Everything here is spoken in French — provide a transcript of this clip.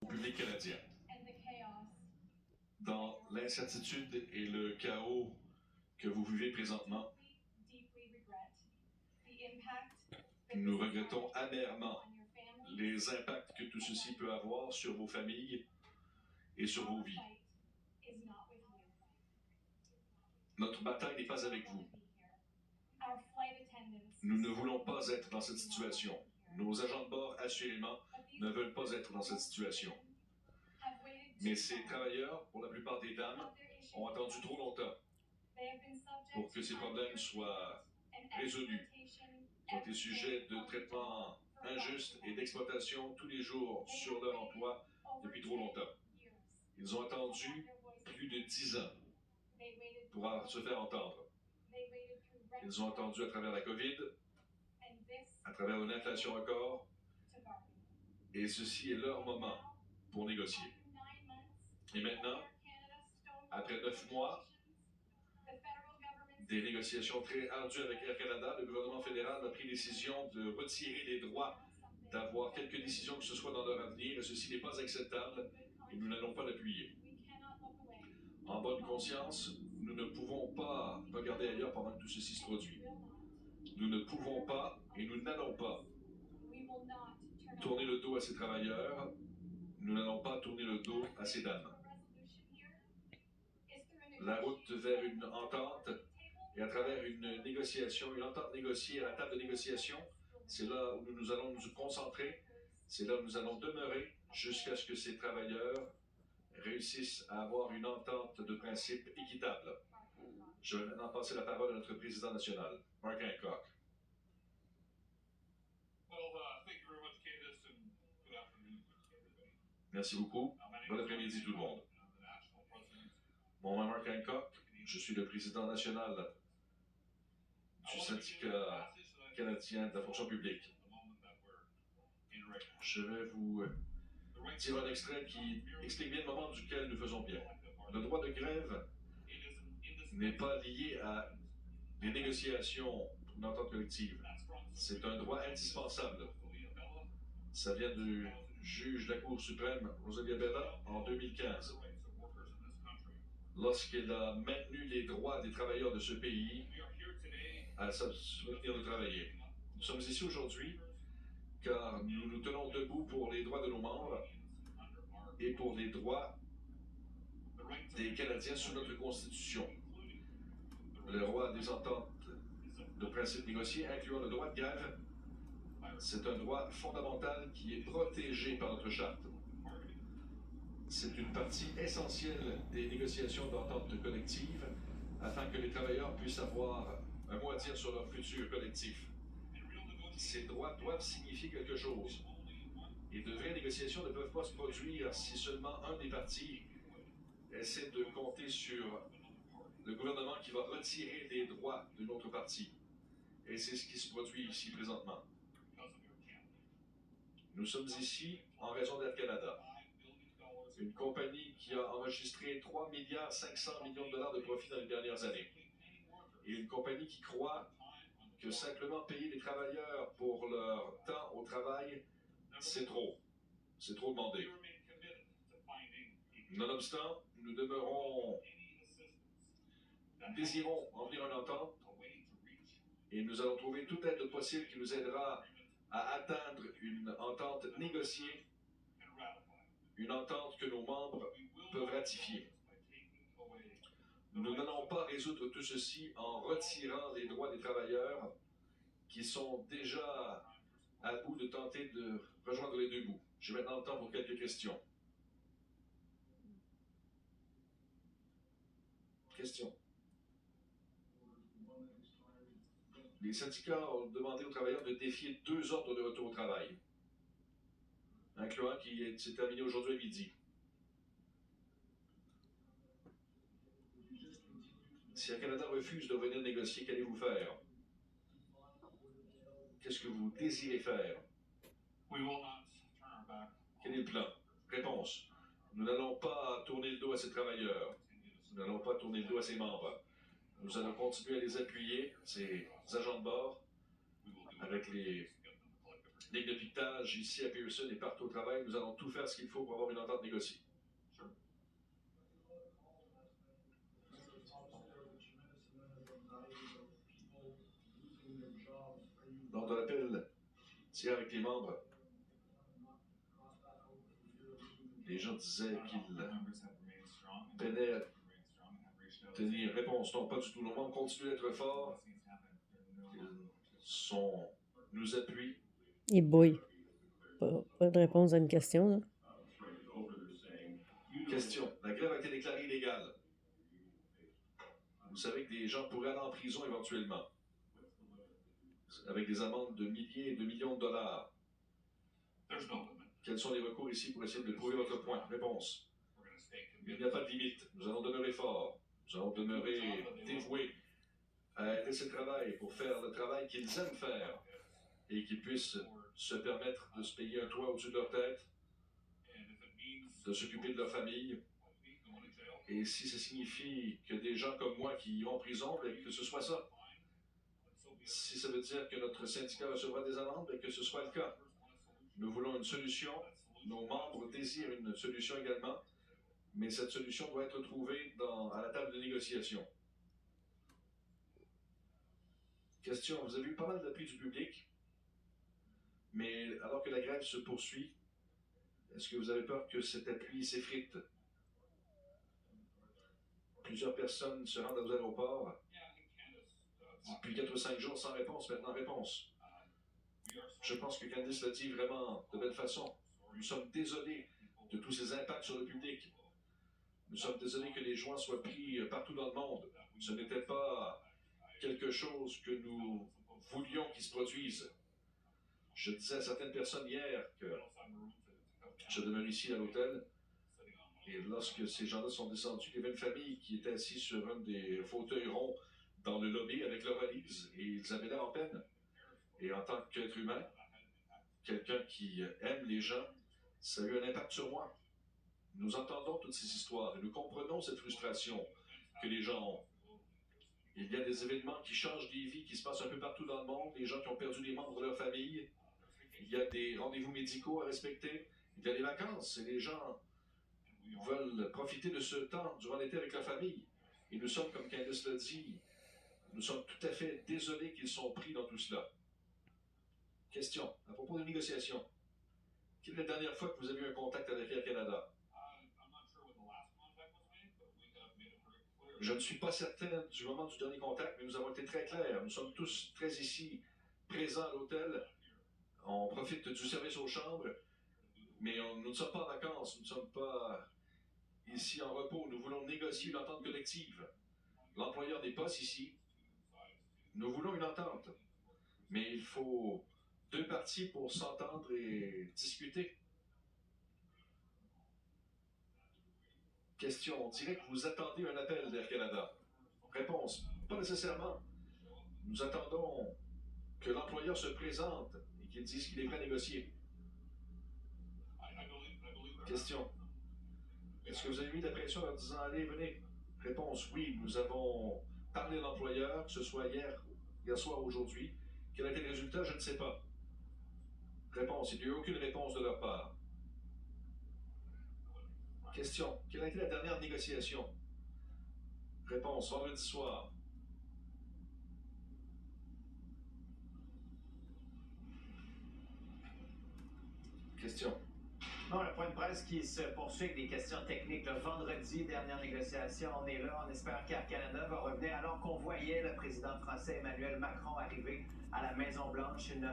au public canadien. Dans l'incertitude et le chaos que vous vivez présentement, nous regrettons amèrement les impacts que tout ceci peut avoir sur vos familles et sur vos vies. Notre bataille n'est pas avec vous. Nous ne voulons pas être dans cette situation. Nos agents de bord, assurément, ne veulent pas être dans cette situation. Mais ces travailleurs, pour la plupart des dames, ont attendu trop longtemps pour que ces problèmes soient résolus. Ils ont été sujets de traitements injustes et d'exploitation tous les jours sur leur emploi depuis trop longtemps. Ils ont attendu plus de 10 ans pour se faire entendre. Ils ont attendu à travers la COVID, à travers une inflation record, et ceci est leur moment pour négocier. Et maintenant, après 9 mois, des négociations très ardues avec Air Canada, le gouvernement fédéral a pris décision de retirer les droits d'avoir quelques décisions que ce soit dans leur avenir, et ceci n'est pas acceptable, et nous n'allons pas l'appuyer. En bonne conscience, nous ne pouvons pas regarder ailleurs pendant que tout ceci se produit. Nous ne pouvons pas, et nous n'allons pas, tourner le dos à ces travailleurs. Nous n'allons pas tourner le dos à ces dames. La route vers une entente et à travers une négociation, une entente négociée à la table de négociation, c'est là où nous allons nous concentrer, c'est là où nous allons demeurer jusqu'à ce que ces travailleurs réussissent à avoir une entente de principe équitable. Je vais maintenant passer la parole à notre président national, Mark Hancock. Merci beaucoup. Bon après-midi tout le monde. Mon nom est Mark Hancock. Je suis le président national du syndicat canadien de la fonction publique. Je vais vous dire un extrait qui explique bien le moment duquel nous faisons bien. Le droit de grève n'est pas lié à des négociations pour une entente collective. C'est un droit indispensable. Ça vient du juge de la Cour suprême, Rosalia Bella, en 2015. Lorsqu'elle a maintenu les droits des travailleurs de ce pays à se soutenir de travailler. Nous sommes ici aujourd'hui car nous nous tenons debout pour les droits de nos membres et pour les droits des Canadiens sous notre Constitution. Le droit des ententes de principe négocié, incluant le droit de grève, c'est un droit fondamental qui est protégé par notre charte. C'est une partie essentielle des négociations d'entente collective afin que les travailleurs puissent avoir un mot à dire sur leur futur collectif. Ces droits doivent signifier quelque chose. Et de vraies négociations ne peuvent pas se produire si seulement un des partis essaie de compter sur le gouvernement qui va retirer des droits d'une autre partie. Et c'est ce qui se produit ici présentement. Nous sommes ici en raison d'Air Canada, une compagnie qui a enregistré 3,5 milliards de dollars de profit dans les dernières années. Et une compagnie qui croit que simplement payer les travailleurs pour leur temps au travail, c'est trop. C'est trop demandé. Nonobstant, nous désirons en venir à une entente et nous allons trouver toute aide possible qui nous aidera à atteindre une entente négociée, une entente que nos membres peuvent ratifier. Nous n'allons pas résoudre tout ceci en retirant les droits des travailleurs qui sont déjà à bout de tenter de rejoindre les deux bouts. J'ai maintenant le temps pour quelques questions. Questions? Les syndicats ont demandé aux travailleurs de défier 2 ordres de retour au travail, incluant qui s'est terminé aujourd'hui à midi. Si Air Canada refuse de venir négocier, qu'allez-vous faire? Qu'est-ce que vous désirez faire? Quel est le plan? Réponse. Nous n'allons pas tourner le dos à ces travailleurs. Nous n'allons pas tourner le dos à ces membres. Nous allons continuer à les appuyer, ces agents de bord, avec les ligne de piquetage ici à Pearson et partout au travail. Nous allons tout faire ce qu'il faut pour avoir une entente négociée. Lors de l'appel hier avec les membres, les gens disaient qu'ils peinaient à tenir réponse. Non, pas du tout. Nos membres continuent d'être forts. Nous appuient. Il bouille. Pas de réponse à une question, là. Question. La grève a été déclarée illégale. Vous savez que des gens pourraient aller en prison éventuellement, avec des amendes de milliers et de millions de dollars. Quels sont les recours ici pour essayer de prouver votre point? Réponse. Il n'y a pas de limite. Nous allons demeurer forts. Nous allons demeurer dévoués à aider ce travail pour faire le travail qu'ils aiment faire et qu'ils puissent se permettre de se payer un toit au-dessus de leur tête, de s'occuper de leur famille. Et si ça signifie que des gens comme moi qui iront en prison, bien, que ce soit ça. Si ça veut dire que notre syndicat recevra des amendes, bien, que ce soit le cas. Nous voulons une solution. Nos membres désirent une solution également. Mais cette solution doit être trouvée à la table de négociation. Question. Vous avez eu pas mal d'appui du public, mais alors que la grève se poursuit, est-ce que vous avez peur que cet appui s'effrite? Plusieurs personnes se rendent aux aéroports depuis 4 ou 5 jours sans réponse. Maintenant, réponse. Je pense que Candice l'a dit vraiment de belle façon. Nous sommes désolés de tous ces impacts sur le public. Nous sommes désolés que les joints soient pris partout dans le monde. Ce n'était pas quelque chose que nous voulions qu'il se produise. Je disais à certaines personnes hier que je demeure ici à l'hôtel. Et lorsque ces gens-là sont descendus, il y avait une famille qui était assise sur un des fauteuils ronds dans le lobby avec leur valise. Et ils avaient l'air en peine. Et en tant qu'être humain, quelqu'un qui aime les gens, ça a eu un impact sur moi. Nous entendons toutes ces histoires et nous comprenons cette frustration que les gens ont. Il y a des événements qui changent des vies, qui se passent un peu partout dans le monde, des gens qui ont perdu des membres de leur famille. Il y a des rendez-vous médicaux à respecter. Il y a des vacances et les gens veulent profiter de ce temps durant l'été avec la famille. Et nous sommes, comme Candice l'a dit, nous sommes tout à fait désolés qu'ils sont pris dans tout cela. Question. À propos des négociations. Quelle est la dernière fois que vous avez eu un contact avec Air Canada? Je ne suis pas certain du moment du dernier contact, mais nous avons été très clairs. Nous sommes tous très ici, présents à l'hôtel. On profite du service aux chambres, mais nous ne sommes pas en vacances, nous ne sommes pas ici en repos. Nous voulons négocier une entente collective. L'employeur n'est pas ici. Nous voulons une entente, mais il faut 2 parties pour s'entendre et discuter. Question. On dirait que vous attendez un appel d'Air Canada. Réponse. Pas nécessairement. Nous attendons que l'employeur se présente et qu'il dise qu'il est prêt à négocier. Question. Est-ce que vous avez mis de la pression en leur disant « Allez, venez ». Réponse. Oui, nous avons parlé à l'employeur, que ce soit hier soir ou aujourd'hui. Quel a été le résultat? Je ne sais pas. Réponse. Il n'y a eu aucune réponse de leur part. Question. Quelle a été la dernière négociation? Réponse. Vendredi soir. Question. Non, le point de presse qui se poursuit avec des questions techniques. Le vendredi, dernière négociation, on est là. On espère qu'Air Canada va revenir alors qu'on voyait le président français Emmanuel Macron arriver à la Maison-Blanche.